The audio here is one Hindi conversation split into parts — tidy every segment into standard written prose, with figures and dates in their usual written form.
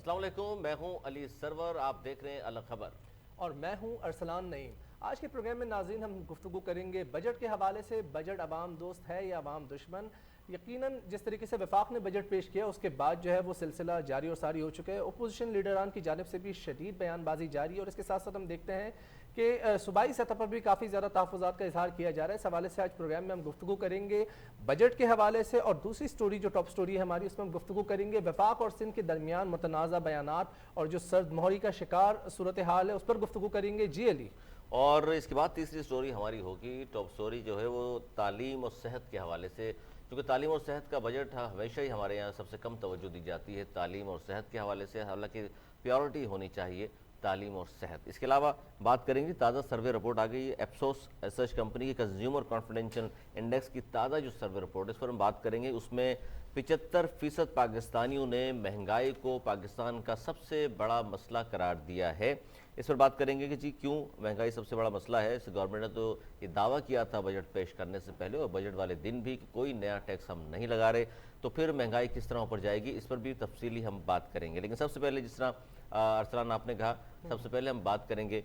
अस्सलाम वालेकुम, मैं हूं अली सरवर। आप देख रहे हैं अलग खबर और मैं हूं अरसलान नईम। आज के प्रोग्राम में नाज़रीन हम गुफ्तगू करेंगे बजट के हवाले से। बजट अवाम दोस्त है या अवाम दुश्मन? यकीनन जिस तरीके से वफाक ने बजट पेश किया उसके बाद जो है वो सिलसिला जारी और सारी हो चुका है। अपोजिशन लीडरान की जानिब से भी शदीद बयानबाजी जारी है और इसके साथ साथ हम देखते हैं कि सूबाई सतह पर भी काफ़ी ज़्यादा तहफ़्फ़ुज़ात का इजहार किया जा रहा है। इस हवाले से आज प्रोग्राम में हम गुफ्तगू करेंगे बजट के हवाले से। और दूसरी स्टोरी जो टॉप स्टोरी है हमारी, उसमें हम गुफ्तगू करेंगे वफाक और सिंध के दरमियान मुतनाज़ा बयानात और जो सर्द मोहरी का शिकार सूरत हाल है उस पर गुफ्तगू करेंगे। जी अली। और इसके बाद तीसरी स्टोरी हमारी होगी। टॉप स्टोरी जो है वो तालीम और सेहत के हवाले से, क्योंकि तालीम और सेहत का बजट हमेशा ही हमारे यहाँ सबसे कम तवज्जो दी जाती है तालीम और सेहत के हवाले से, हालांकि प्रायोरिटी होनी चाहिए तालीम और सेहत। इसके अलावा बात करेंगे, ताज़ा सर्वे रिपोर्ट आ गई है एप्सोस रिसर्च कंपनी की कंज्यूमर कॉन्फिडेंशियल इंडेक्स की ताज़ा जो सर्वे रिपोर्ट है इस पर हम बात करेंगे। उसमें 75% पाकिस्तानियों ने महंगाई को पाकिस्तान का सबसे बड़ा मसला करार दिया है। इस पर बात करेंगे कि जी क्यों महंगाई सबसे बड़ा मसला है। इस गवर्नमेंट ने तो ये दावा किया था बजट पेश करने से पहले और बजट वाले दिन भी कि कोई नया टैक्स हम नहीं लगा रहे, तो फिर महंगाई किस तरह ऊपर जाएगी, इस पर भी तफसीली हम बात करेंगे। लेकिन सबसे पहले जिस तरह अरसलान आपने कहा, सबसे पहले हम बात करेंगे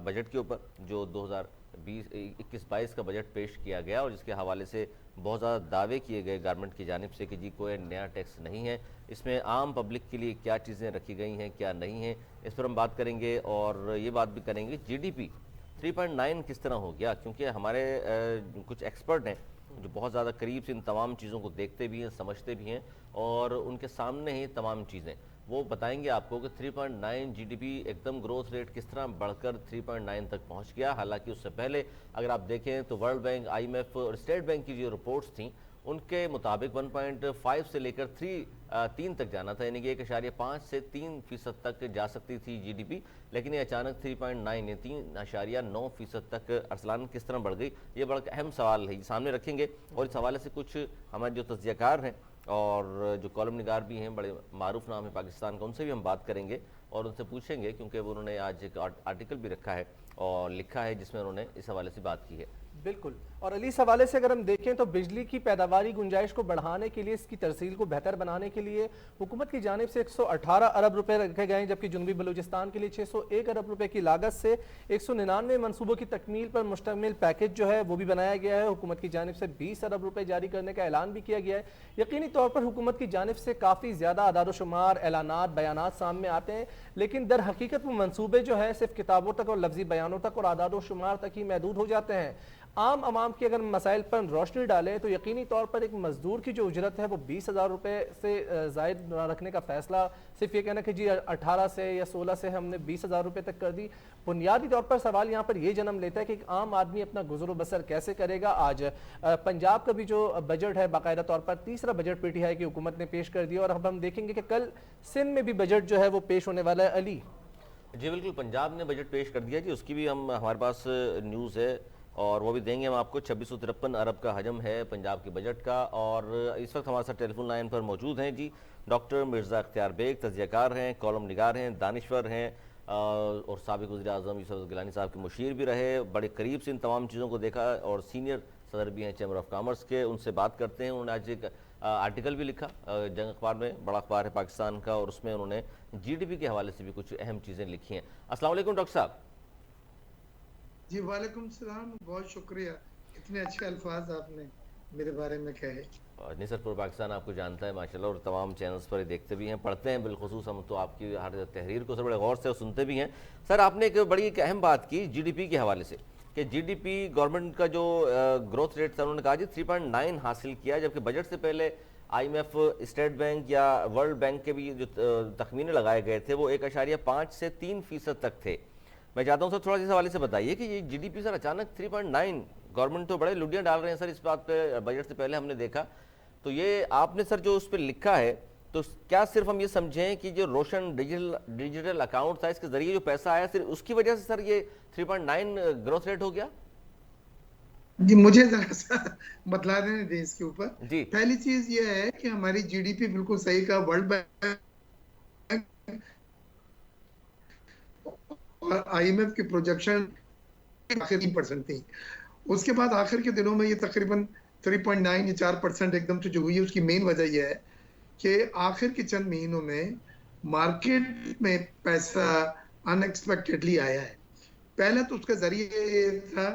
बजट के ऊपर जो 2021-22 का बजट पेश किया गया और जिसके हवाले से बहुत ज़्यादा दावे किए गए गवर्नमेंट की जानिब से कि जी कोई नया टैक्स नहीं है, इसमें आम पब्लिक के लिए क्या चीज़ें रखी गई हैं क्या नहीं है, इस पर हम बात करेंगे। और ये बात भी करेंगे जीडीपी 3.9 किस तरह हो गया, क्योंकि हमारे कुछ एक्सपर्ट हैं जो बहुत ज़्यादा करीब से इन तमाम चीज़ों को देखते भी हैं, समझते भी हैं और उनके सामने ही तमाम चीज़ें वो बताएंगे आपको कि 3.9 जीडीपी एकदम ग्रोथ रेट किस तरह बढ़कर 3.9 तक पहुंच गया। हालांकि उससे पहले अगर आप देखें तो वर्ल्ड बैंक, आईएमएफ और स्टेट बैंक की जो रिपोर्ट्स थी उनके मुताबिक 1.5 से लेकर 3 तक जाना था, यानी कि 1.5 से 3% तक जा सकती थी जीडीपी, लेकिन ये अचानक 3.9 या 3.9% तक अरसलान किस तरह बढ़ गई, ये बड़ा अहम सवाल है, सामने रखेंगे। और इस हवाले से कुछ हमारे जो तज्जियाकार हैं और जो कॉलम निगार भी हैं, बड़े मारूफ नाम है पाकिस्तान का, उनसे भी हम बात करेंगे और उनसे पूछेंगे, क्योंकि वो उन्होंने आज एक आर्टिकल भी रखा है और लिखा है जिसमें उन्होंने इस हवाले से बात की है। बिल्कुल। और अली, इस हवाले से अगर हम देखें तो बिजली की पैदावारी गुंजाइश को बढ़ाने के लिए, इसकी तरसील को बेहतर बनाने के लिए हुकूमत की जानिब से 118 अरब रुपए रखे गए हैं, जबकि जनूबी बलूचिस्तान के लिए 601 अरब रुपए की लागत से 199 मनसूबों की तकमील पर मुश्तमिल पैकेज जो है वो भी बनाया गया है। हुकूमत की जानिब से 20 अरब रुपए जारी करने का ऐलान भी किया गया है। यकीनी तौर पर हुकूमत की जानिब से काफ़ी ज़्यादा आदादोशुमार, ऐलानात, बयानात सामने आते हैं, लेकिन दर हकीकत वो मनसूबे जो है सिर्फ किताबों तक और लफ्जी बयानों तक और आदादोशुमार तक ही महदूद हो जाते हैं। आम आवाम की अगर मसाइल पर रोशनी डालें तो यकीनी तौर पर एक मजदूर की जो उजरत है वो 20,000 रुपये से ज़ायद रखने का फैसला, सिर्फ ये कहना कि जी 18 से या 16 से हमने 20,000 रुपये तक कर दी, बुनियादी तौर पर सवाल यहाँ पर ये जन्म लेता है कि एक आम आदमी अपना गुजर बसर कैसे करेगा। आज पंजाब का भी जो बजट है बाकायदा तौर पर तीसरा बजट पीटीआई की हुकूमत ने पेश कर दिया और अब हम देखेंगे कि कल सिंध में भी बजट जो है वो पेश होने वाला है। अली जी बिल्कुल, पंजाब ने बजट पेश कर दिया जी, उसकी भी हम हमारे पास न्यूज़ है और वो भी देंगे हम आपको। 2653 अरब का हजम है पंजाब के बजट का। और इस वक्त हमारे साथ टेलीफोन लाइन पर मौजूद हैं जी डॉक्टर मिर्ज़ा अख्तियार बेग, तज्जियाकार हैं, कॉलम निगार हैं, दानिश्वर हैं और साबिक़ वज़ीर आज़म यूसुफ़ गिलानी साहब के मुशीर भी रहे, बड़े करीब से इन तमाम चीज़ों को देखा और सीनियर सदर भी हैं चैम्बर ऑफ कॉमर्स के। उनसे बात करते हैं। उन्होंने आज एक आर्टिकल भी लिखा जंग अखबार में, बड़ा अखबार है पाकिस्तान का, और उसमें उन्होंने जीडीपी के हवाले से भी कुछ अहम चीज़ें लिखी हैं। अस्सलाम वालेकुम डॉक्टर साहब। जी वालेकुम सलाम, बहुत शुक्रिया, इतने अच्छे अल्फाज आपने मेरे बारे में कहे। नहीं सर, पूरा पाकिस्तान आपको जानता है माशाल्लाह और तमाम चैनल्स पर देखते भी हैं, पढ़ते हैं, बिलखुसूस हम तो आपकी हर तहरीर को सर बड़े गौर से सुनते भी हैं। सर आपने एक बड़ी एक अहम बात की जीडीपी के हवाले से कि जीडीपी गवर्नमेंट का जो ग्रोथ रेट था उन्होंने कहा जी 3.9 हासिल किया, जबकि बजट से पहले आईएमएफ, स्टेट बैंक या वर्ल्ड बैंक के भी जो तखमीने लगाए गए थे वो 1.5 से 3% तक थे। मैं चाहता हूँ सर थोड़ा इस हवाले से बताइए कि ये जीडीपी सर अचानक 3.9, गवर्नमेंट तो बड़े लुटियाँ डाल रहे हैं सर इस बात पे, बजट से पहले हमने देखा, तो ये आपने सर जो उस पर लिखा है तो क्या सिर्फ हम ये समझें कि जो रोशन डिजिटल अकाउंट था इसके जरिए जो पैसा आया सिर्फ उसकी वजह से सर ये 3.9 ग्रोथ रेट हो गया? जी मुझे जरा सा बतला देने दें इसके ऊपर। जी पहली चीज ये है कि हमारी जीडीपी बिल्कुल सही का, वर्ल्ड बैंक और आईएमएफ की प्रोजेक्शन आखिर 3% थी। उसके बाद आखिर के दिनों में ये तकरीबन 3.9 या 4% एकदम से जो हुई है, उसकी मेन वजह यह है कि आखिर के चंद महीनों में मार्केट में पैसा अनएक्सपेक्टेडली आया है। पहले तो उसका जरिए ये था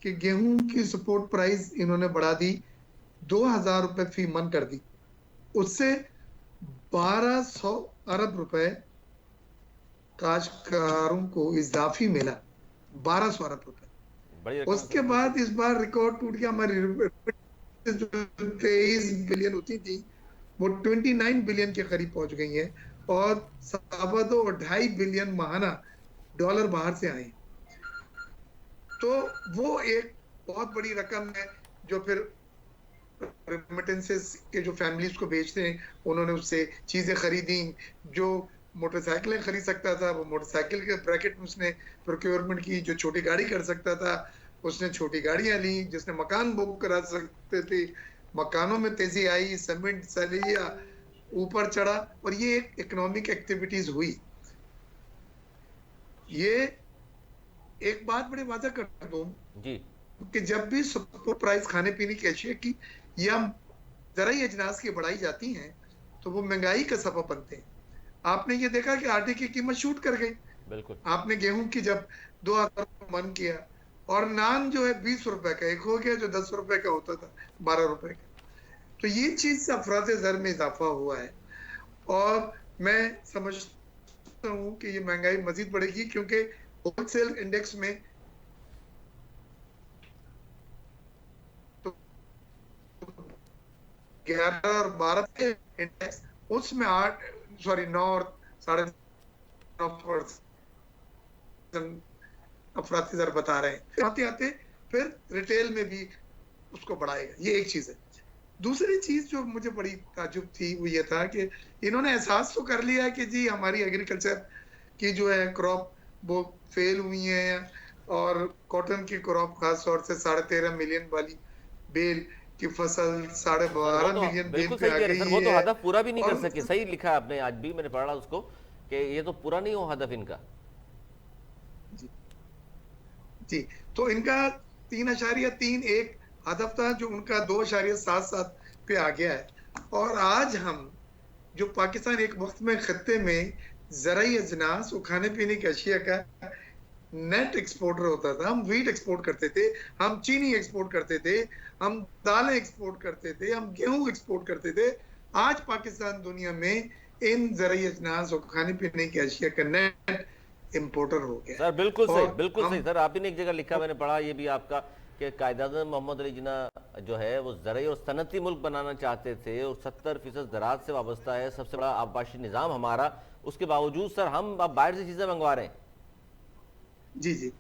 कि गेहूं की सपोर्ट प्राइस इन्होंने बढ़ा दी, 2,000 रुपए फी मन कर दी। उससे 1,200 अरब रुपए काश्तकारों को इजाफी मिला, 1,200 अरब रुपए। बड़ी रकम है उसके सर। बाद इस बार रिकॉर्ड टूट गया। हमारी जो 23 बिलियन होती थी वो 29 बिलियन के करीब पहुंच गई है, और 2.5 बिलियन माहाना डॉलर बाहर से आए। तो वो एक बहुत बड़ी रकम है जो फिर रेमिटेंसेस के जो फैमिलीज को भेजते हैं उन्होंने उससे चीजें खरीदी। जो मोटरसाइकिलें खरीद सकता था वो मोटरसाइकिल के ब्रैकेट में उसने प्रोक्योरमेंट की, जो छोटी गाड़ी कर सकता था उसने छोटी गाड़ियां ली, जिसने मकान बुक करा सकते थे मकानों में तेजी आई, सीमेंट सरिया ऊपर चढ़ा, और ये एक इकोनॉमिक एक्टिविटीज हुई। ये एक बात बड़ी वादा कर दूं जी कि जब भी सुपर प्राइस खाने पीने की अशिया की या ज़राई अजनास की बढ़ाई जाती हैं तो वो महंगाई का सबब बनते हैं। आपने ये देखा कि आटे की कीमत शूट कर गई। बिल्कुल। आपने गेहूं की जब 2,000 मन किया, और नान जो है 20 रुपए का एक हो गया जो 10 रुपए का होता था 12 रुपए का। तो ये चीज से अफराद ज़र में इजाफा हुआ है, और मैं समझता हूँ कि ये महंगाई मजीद बढ़ेगी, क्योंकि होलसेल इंडेक्स में 11 और 12 इंडेक्स, उसमें 9 और 9.5% अफराद बता रहे हैं। आते आते फिर रिटेल में भी उसको बढ़ाएगा, ये एक चीज है। दूसरी चीज जो मुझे बड़ी ताजुब थी वो ये था कि इन्होंने एहसास तो कर लिया कि जी हमारी एग्रीकल्चर की जो है क्रॉप वो फेल हुई है, और कॉटन की क्रॉप खास तौर से 13.5 मिलियन वाली बेल की फसल सर वो 12.5 तो मिलियन बेल बिल्कुल पे सही आ कह रहे हैं सर, वो गई तो है। हदफ पूरा भी नहीं कर और सके। सही लिखा है आपने, आज भी मैंने पढ़ा उसको कि ये तो पूरा नहीं हो हदफ इनका। जी, जी, तो इनका 3.31 हदफ था जो उनका 2.77 पे आ गया है। और आज हम जो पाकिस्तान एक वक्त में खत्ते में ज़राई अजनास और खाने पीने की अशिया का नेट एक्सपोर्टर होता था। हम वीट एक्सपोर्ट करते थे, हम चीनी एक्सपोर्ट करते थे, हम दालें एक्सपोर्ट करते थे, हम गेहूं एक्सपोर्ट करते थे। आज पाकिस्तान दुनिया में इन ज़राई अजनास और खाने पीने की अशिया का नेट इम्पोर्टर हो गया सर है। और बिल्कुल सही हम सर। आपने ने एक जगह लिखा, मैंने पढ़ा ये भी आपका, कि कायद-ए-आज़म मोहम्मद अली जिन्ना जो है वो ज़राई और सनती मुल्क बनाना चाहते थे, और 70% ज़राअत से वाबस्ता है, सबसे बड़ा आबाशी निज़ाम हमारा, उसके बावजूद सर हम अब बाहर से चीज़ें मंगवा रहे हैं। जी, जी,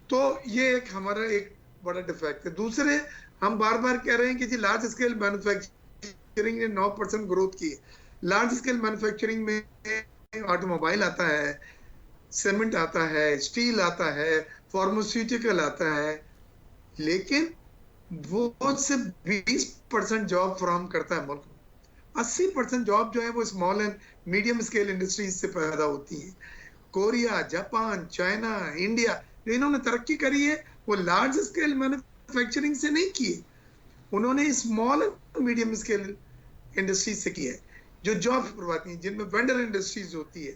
तो ये एक हमारा एक बड़ा डिफेक्ट है। दूसरे, हम बार बार कह रहे हैं कि जी लार्ज स्केल मैन्युफैक्चरिंग ने 9% ग्रोथ की है। लार्ज स्केल मैन्युफैक्चरिंग में ऑटोमोबाइल आता है, सीमेंट आता है, स्टील आता है, फार्मास्यूटिकल आता है, लेकिन वो सिर्फ 20% जॉब फ्राहम करता है मुल्क में। 80% जॉब जो है वो small and medium scale industries से पैदा होती है। कोरिया, जापान, चाइना, इंडिया, इन्होंने तरक्की करी है वो लार्ज स्केल मैन्युफैक्चरिंग से नहीं की है, उन्होंने small and medium scale industries से की है, जो जॉब करवाती हैं, जिनमें वेंडर इंडस्ट्रीज होती है।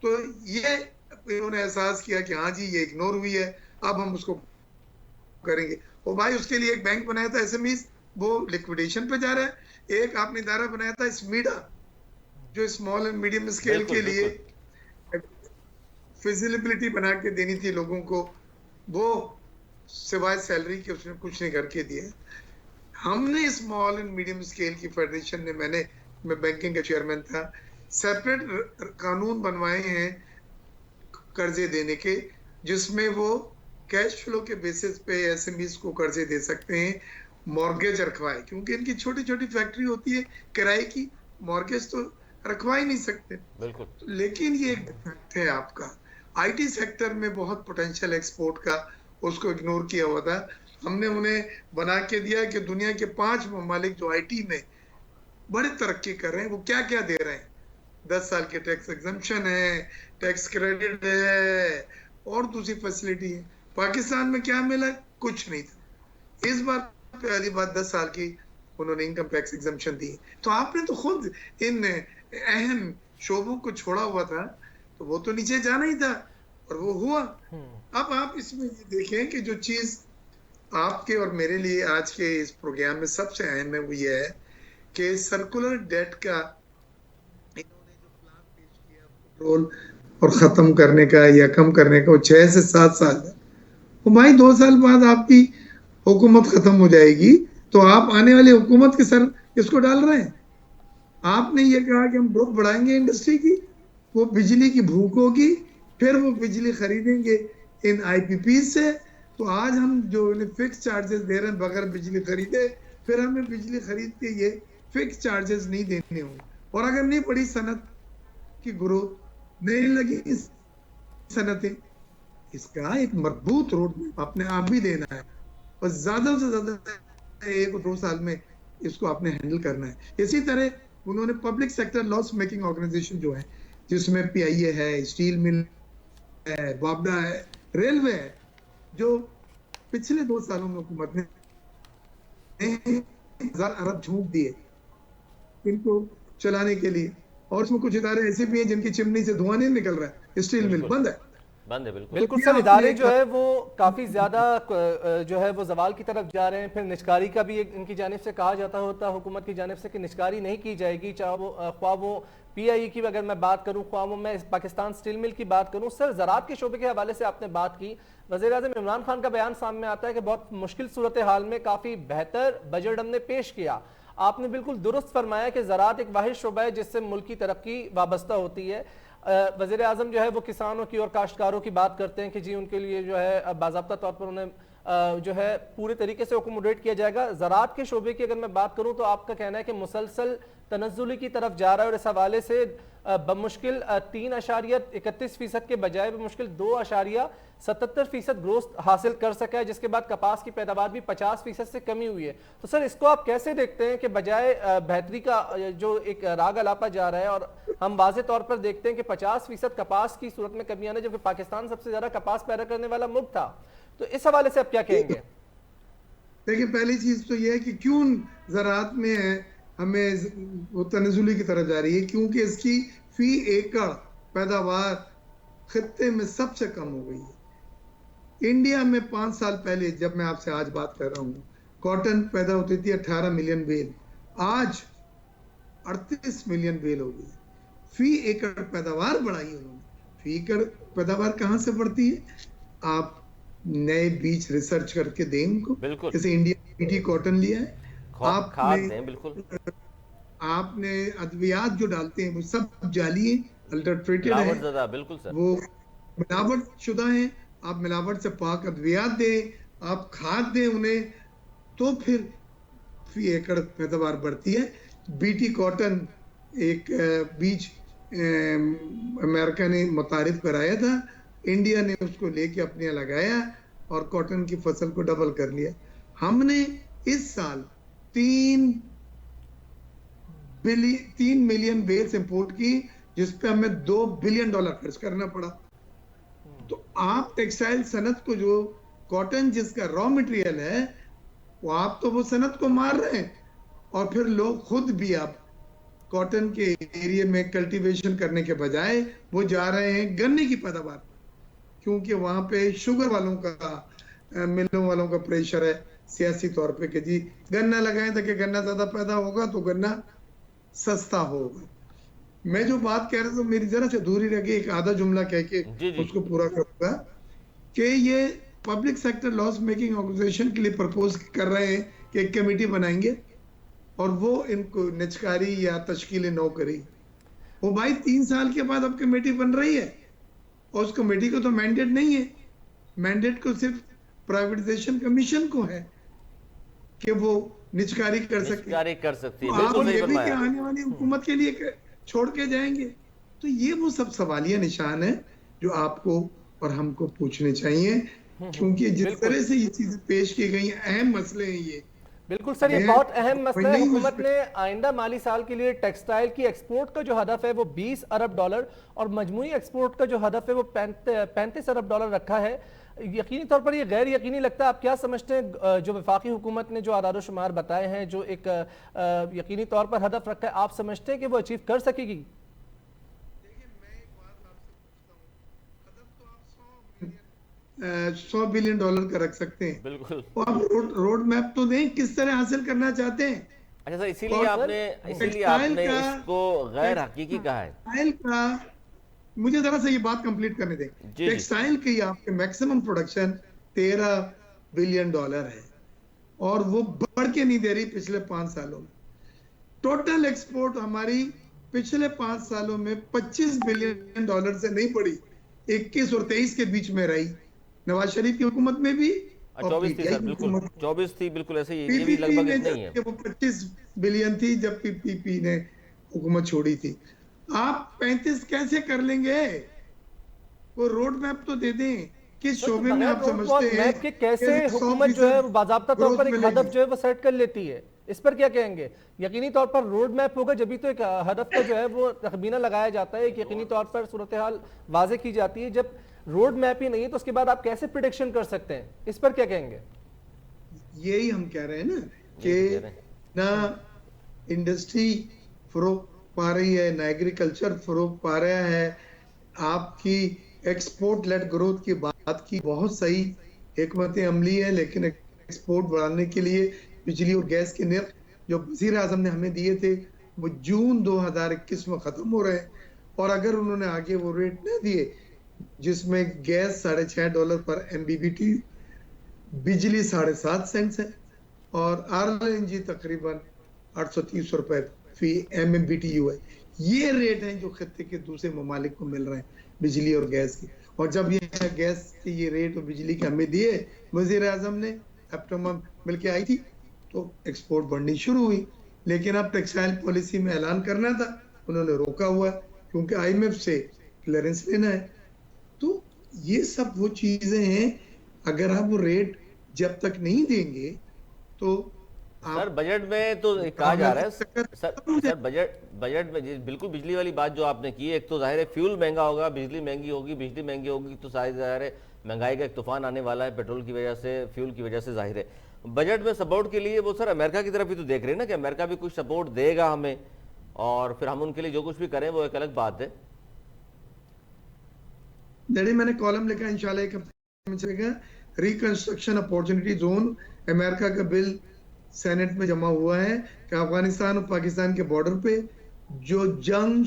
तो ये इन्होंने एहसास किया कि हाँ जी ये इग्नोर हुई है, अब हम उसको करेंगे। और भाई उसके लिए एक बैंक बनाया था एसएमईज, वो लिक्विडेशन पे जा रहा है। एक आपने इदारा बनाया था स्मीडा, जो स्मॉल एंड मीडियम स्केल बिल्कुल के लिए बिल्कुल। फिजिबिलिटी बना के देनी थी लोगों को, वो सिवाय सैलरी के उसने कुछ नहीं करके दिया। हमने स्मॉल एंड मीडियम स्केल की फेडरेशन ने, मैं बैंकिंग का चेयरमैन था, सेपरेट कानून बनवाए हैं कर्जे देने के, जिसमें वो कैश फ्लो के बेसिस पे एसएमईज को कर्जे दे सकते हैं, मॉर्गेज रखवाए, क्योंकि इनकी छोटी छोटी फैक्ट्री होती है किराए की, मॉर्गेज तो रखवा ही नहीं सकते। बिल्कुल लेकिन ये एक डिफेक्ट है आपका। आईटी सेक्टर में बहुत पोटेंशियल एक्सपोर्ट का, उसको इग्नोर किया हुआ था। हमने उन्हें बना के दिया कि दुनिया के 5 ममालिक जो आईटी में बड़े तरक्की कर रहे हैं वो क्या क्या दे रहे हैं। 10 साल के टैक्स एग्जम्पशन है, टैक्स क्रेडिट है, और दूसरी फैसिलिटी है। पाकिस्तान में क्या मिला? कुछ नहीं था। इस बार पहली बार 10 साल की उन्होंने इनकम टैक्स एग्जम्पशन दी। तो आपने तो खुद इन अहम शोबों को छोड़ा हुआ था, तो वो तो नीचे जाना ही था और वो हुआ। अब आप इसमें ये देखें कि जो चीज आपके और मेरे लिए आज के इस प्रोग्राम में सबसे अहम है वो ये है कि सर्कुलर डेट का इन्होंने जो प्लान पेश किया पेट्रोल और खत्म करने का या कम करने का, वो 6 से 7 साल है। तो भाई 2 साल बाद आपकी हुकूमत खत्म हो जाएगी, तो आप आने वाली हुकूमत के सर इसको डाल रहे हैं। आपने ये कहा कि हम ग्रोथ बढ़ाएंगे इंडस्ट्री की, वो बिजली की भूख होगी, फिर वो बिजली खरीदेंगे इन आईपीपी से। तो आज हम जो फिक्स चार्जेस दे रहे हैं बगैर बिजली खरीदे, फिर हमें बिजली खरीद के ये फिक्स चार्जेस नहीं देने होंगे। और अगर नहीं बढ़ी सनत की ग्रोथ, नहीं लगी सनतें, इसका एक मजबूत रोड मैप अपने आप भी देना है और ज्यादा से ज्यादा 1-2 साल में इसको आपने हैंडल करना है। इसी तरह उन्होंने public sector loss making organisation जो है, जिसमें पीआईए है, स्टील मिल है, बाबडा है, रेलवे है, जो पिछले 2 सालों में हुकूमत ने 1000 अरब झोंक दिए इनको चलाने के लिए। और उसमें कुछ इदारे ऐसे भी हैं जिनकी चिमनी से धुआं नहीं निकल रहा है, स्टील मिल बंद है। बंद है बिल्कुल। बिल्कुल सर, इदारे जो है वो काफ़ी ज़्यादा जो है वो जवाल की तरफ जा रहे हैं। फिर निष्कारी का भी इनकी जानिब से कहा जाता होता हुकूमत की जानिब से कि निष्कारी नहीं की जाएगी, चाहे वो ख्वाह वो पीआईई की अगर मैं बात करूं, ख्वाह वो मैं पाकिस्तान स्टील मिल की बात करूं। सर, ज़राअत के शोबे के हवाले से आपने बात की, वज़ीर-ए-आज़म इमरान खान का बयान सामने आता है कि बहुत मुश्किल सूरत हाल में काफ़ी बेहतर बजट हमने पेश किया। आपने बिल्कुल दुरुस्त फरमाया कि ज़राअत एक वाहिद शोबा है जिससे मुल्क की तरक्की वाबस्ता होती है। वज़ीर आज़म जो है वो किसानों की और काश्तकारों की बात करते हैं कि जी उनके लिए जो है बाज़ाब्ता तौर पर उन्हें जो है पूरे तरीके से अकोमोडेट किया जाएगा। ज़राअत के शोबे की अगर मैं बात करूं तो आपका कहना है कि मुसलसल तनज़्ज़ुली की तरफ जा रहा है और इस हवाले से बमुश्किल 3.31% के बजाय बमुश्किल 2.77% ग्रोथ हासिल कर सका है, जिसके बाद कपास की पैदावार भी 50% से कमी हुई है। तो सर, इसको आप कैसे देखते हैं कि बजाय बेहतरी का जो एक राग अलापा जा रहा है और हम वाज़े तौर पर देखते हैं कि 50% कपास की सूरत में कमी आना, जबकि पाकिस्तान सबसे ज्यादा कपास पैदा करने वाला मुल्क था। तो इस हवाले से आप क्या कहेंगे? देखिए, पहली चीज तो यह है कि क्यों ज़राअत में हमें वो तनज़्ज़ुली की तरफ जा रही है, क्योंकि इसकी फी एकड़ पैदावार खित्ते में सबसे कम हो गई है। इंडिया में 5 साल पहले जब मैं आपसे आज बात कर रहा हूँ, कॉटन पैदा होती थी 18 मिलियन बेल, आज 38 मिलियन बेल हो गई। फी एकड़ पैदावार बढ़ाई उन्होंने। फी एकड़ पैदावार कहाँ से बढ़ती है? आप नए बीज रिसर्च करके दें उनको, जैसे इंडिया बीटी कॉटन लिया है, आपने अद्वियात जो डालते हैं वो सब जाली है, अल्टरट्रेटेड है, बिल्कुल सर, वो मिलावट शुदा है। आप मिलावट से पाक अद्वियात दें, आप खाद दें उन्हें, तो फिर फी एकड़ पैदावार बढ़ती है। बीटी कॉटन एक बीज अमेरिका ने मुतारिफ कराया था, इंडिया ने उसको लेके अपने यहाँ लगाया और कॉटन की फसल को डबल कर लिया। हमने इस साल 3 मिलियन बेल्स इंपोर्ट की, जिसपे हमें $2 बिलियन खर्च करना पड़ा। तो आप टेक्सटाइल सनत को, जो कॉटन जिसका रॉ मटेरियल है, वो आप तो वो सनत को मार रहे हैं और फिर लोग खुद भी आप कॉटन के एरिया में कल्टीवेशन करने के बजाय वो जा रहे हैं गन्ने की पैदावार, क्योंकि वहां पे शुगर वालों का, मिलों वालों का प्रेशर है सियासी तौर पे कि जी गन्ना लगाएं ताकि गन्ना ज्यादा पैदा होगा तो गन्ना सस्ता होगा। मैं जो बात कह रहा था मेरी जरा से दूरी रह गई, एक आधा जुमला कह के उसको पूरा करूंगा कि ये public sector loss making organisation के लिए प्रपोज कर रहे हैं कि एक कमेटी बनाएंगे और वो इनको निचकारी या तश्कील नौ करी। वो भाई 3 साल के बाद अब कमेटी बन रही है और उस कमेटी को तो मैंडेट नहीं है, मैंडेट को सिर्फ प्राइवेटाइजेशन कमीशन को है कि वो निचकारी कर सकती है। आप ये भी कि आने वाली हुकूमत के लिए छोड़ के जाएंगे। तो ये वो सब सवालिया निशान है जो आपको और हमको पूछने चाहिए, क्योंकि जिस तरह से ये चीजें पेश की गई हैं, अहम मसले हैं ये। बिल्कुल सर, ये बहुत अहम मसला है। हुकूमत ने आइंदा माली साल के लिए टेक्सटाइल की एक्सपोर्ट का जो हदफ है वो $20 अरब और मजमूई एक्सपोर्ट का जो हदफ है वो $35 अरब रखा है। यकीनी तौर पर ये गैर यकीनी लगता है। आप क्या समझते हैं जो वफाकी हुकूमत ने जो आदाद शुमार बताए हैं, जो एक यकीनी तौर पर हदफ रखा है, आप समझते हैं कि वो अचीव कर सकेगी? देखिए, मैं एक बात आपसे पूछता हूँ, हदफ तो आप $100 बिलियन का रख सकते हैं, बिल्कुल। और आप रोड मैप तो दें किस तरह हासिल करना चाहते हैं। अच्छा सर, इसीलिए और आपने टेक्सटाइल का इसको गैर हकीकी कहा है। टेक्सटाइल का, मुझे जरा सा ये बात कंप्लीट करने दें। जी। टेक्सटाइल की आपके मैक्सिमम प्रोडक्शन $13 बिलियन है, और वो बढ़ के नहीं दे रही पिछले 5 सालों में। टोटल एक्सपोर्ट हमारी पिछले 5 सालों में $25 बिलियन से नहीं बढ़ी, 21 और 23 के बीच में रही, नवाज शरीफ की हुकूमत में भी, और 24 थी सर, बिल्कुल 24 थी, बिल्कुल ऐसे ही, ये भी लगभग इतना ही है। वो 25 बिलियन थी जब पीपीपी ने हुकूमत छोड़ी थी। आप 35 कैसे कर लेंगे? वो रोड मैप तो दे दें, किस शोबे में आप समझते हैं कि कैसे हुकूमत जो है बाज़ाब्ता तौर पर एक हदफ जो है वो सेट कर लेती है, इस पर क्या कहेंगे? यकीनी तौर पर रोड मैप होगा जब भी तो एक हदफ का जो है वो तखमीना लगाया जाता है, एक यकीनी तौर पर सूरत हाल वाज़े की जाती है। जब रोड मैप ही नहीं है तो उसके बाद आप कैसे प्रिडिक्शन कर सकते हैं, इस पर क्या कहेंगे? यही हम कह रहे हैं ना कि ना इंडस्ट्री फरोग पा रही है, ना एग्रीकल्चर फरोग पा रहा है। आपकी एक्सपोर्ट लेड ग्रोथ की बात की, बहुत सही हिकमत अमली है, लेकिन एक्सपोर्ट बढ़ाने के लिए बिजली और गैस के निर्ख जो वज़ीर आज़म ने हमें दिए थे वो जून 2021 में खत्म हो रहे हैं, और अगर उन्होंने आगे वो रेट न दिए जिसमें गैस $6.5 पर MMBtu, बिजली 7.5 सेंट्स है, और RLNG तकरीबन 830 रुपए फी MMBtu है। ये रेट हैं जो खत्ते के दूसरे ममालिक को मिल रहे हैं बिजली और गैस की। और जब ये गैस के ये रेट और बिजली के हमें दिए वज़ीर आज़म ने, अक्टूबर मिलके आई थी, तो एक्सपोर्ट बढ़नी शुरू हुई। लेकिन अब टेक्सटाइल पॉलिसी में ऐलान करना था, उन्होंने रोका हुआ है क्योंकि IMF से क्लियरेंस लेना है। तो ये सब वो चीजें हैं, अगर आप वो रेट जब तक नहीं देंगे तो सर बजट में तो कहा जा रहा है सर बजट में बिल्कुल बिजली वाली बात जो आपने की, एक तो जाहिर है फ्यूल महंगा होगा, बिजली महंगी होगी, बिजली महंगी होगी तो जाहिर है महंगाई का एक तूफान आने वाला है, पेट्रोल की वजह से, फ्यूल की वजह से। जाहिर है बजट में सपोर्ट के लिए वो सर अमेरिका की तरफ भी तो देख रहे हैं ना कि अमेरिका भी कुछ सपोर्ट देगा हमें, और फिर हम उनके लिए जो कुछ भी करें वो एक अलग बात है। मैंने कॉलम लिखा, इंशाल्लाह एक रिकंस्ट्रक्शन अपॉर्चुनिटी जोन, अमेरिका का बिल सेनेट में जमा हुआ है कि अफगानिस्तान और पाकिस्तान के बॉर्डर पे जो जंग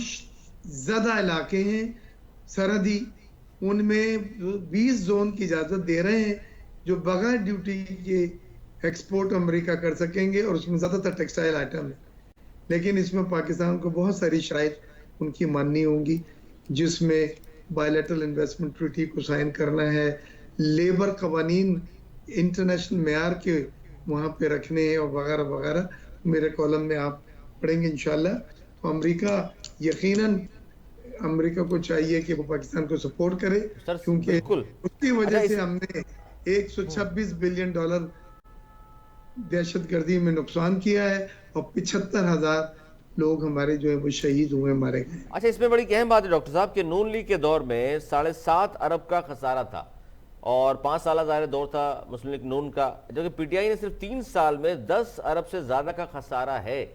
ज़्यादा इलाके हैं सरहदी, उनमें 20 जोन की इजाज़त दे रहे हैं जो बगैर ड्यूटी के एक्सपोर्ट अमेरिका कर सकेंगे, और उसमें ज़्यादातर टेक्सटाइल आइटम है। लेकिन इसमें पाकिस्तान को बहुत सारी शराइत उनकी माननी होंगी, जिसमें बायलैटरल इन्वेस्टमेंट ट्रीटी को साइन करना है, लेबर कवानीन इंटरनेशनल मेयार के वहाँ पे रखने हैं, और वगैरह वगैरह। मेरे कॉलम में आप पढ़ेंगे इंशाल्लाह। तो अमेरिका को चाहिए कि वो पाकिस्तान को सपोर्ट करे, क्योंकि उसकी वजह से हमने $126 बिलियन दहशतगर्दी में नुकसान किया है, और 75,000 लोग हमारे जो है वो शहीद हुए, मारे गए। अच्छा, इसमें बड़ी अहम बात है डॉक्टर साहब कि नून लीग के दौर में 7.5 अरब का खसारा था, और 5 साल ज़ाहिर दौर था मुस्लिम लीग नून का, जबकि PTI ने सिर्फ 3 साल में 10 अरब से ज्यादा का खसारा है।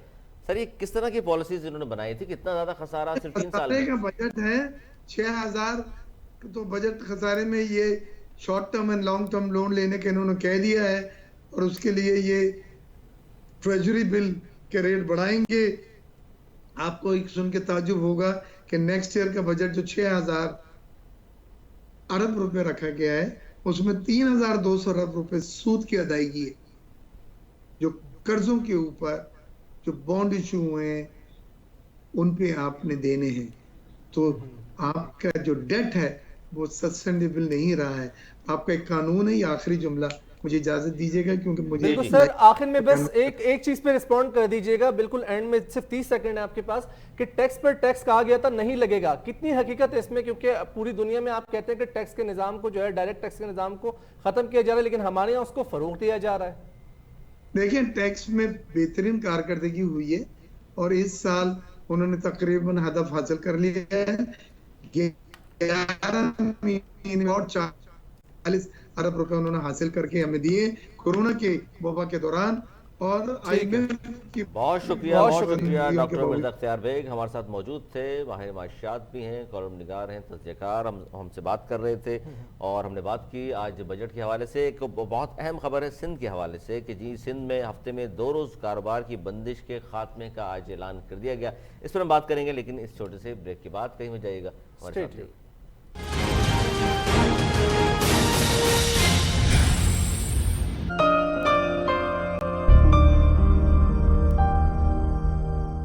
सर ये किस तरह की पॉलिसीज इन्होंने बनाई थी, कितना ज्यादा खसारा सिर्फ 3 साल में? का बजट है 6,000, तो बजट खसारे में ये short term and long term loan लेने के इन्होंने कह दिया है, और उसके लिए ये ट्रेजरी बिल के रेट बढ़ाएंगे। आपको एक सुन के ताजुब होगा कि नेक्स्ट ईयर का बजट जो 6,000 अरब रुपए रखा गया है, उसमें 3,200 अरब रुपए सूद की अदायगी है, जो कर्जों के ऊपर जो बॉन्ड इशू हुए हैं उन पे आपने देने हैं। तो आपका जो डेट है वो सस्टेनेबल नहीं रहा है। आपका एक कानून है, ये आखिरी जुमला मुझे इजाजत दीजिएगा, क्योंकि मुझे बिल्कुल सर आखिर में बस एक चीज पे रिस्पॉन्ड कर दीजिएगा, बिल्कुल एंड में, सिर्फ 30 सेकंड है आपके पास, कि टैक्स पर टैक्स कहा गया था नहीं लगेगा, कितनी हकीकत है इसमें? क्योंकि पूरी दुनिया में आप कहते हैं कि टैक्स के निजाम को जो है, डायरेक्ट टैक्स के निजाम को खत्म किया जा रहा है, लेकिन हमारे यहाँ उसको फरोग दिया जा रहा है। देखिए, टैक्स में बेहतरीन कारकर्दगी हुई है, और इस साल उन्होंने तकरीबन हदफ हासिल कर लिया है। 11 महीने और 40 अरब रुपए उन्होंने हासिल करके हमें दिए कोरोना के वबा के दौरान। और IMF की बहुत शुक्रिया उनके डॉक्टर बावजूद। मिर्जा अख्तियार बेग हमारे साथ मौजूद थे, माहिर माशियात भी हैं, कॉलम निगार हैं, तजज़ियाकार। हम हमसे बात कर रहे थे और हमने बात की आज बजट के हवाले से। एक बहुत अहम खबर है सिंध के हवाले से कि जी सिंध में हफ्ते में 2 रोज़ कारोबार की बंदिश के खात्मे का आज ऐलान कर दिया गया। इस पर हम बात करेंगे, लेकिन इस छोटे से ब्रेक के बाद कहीं में जाइएगा हमारे साथ रहिए।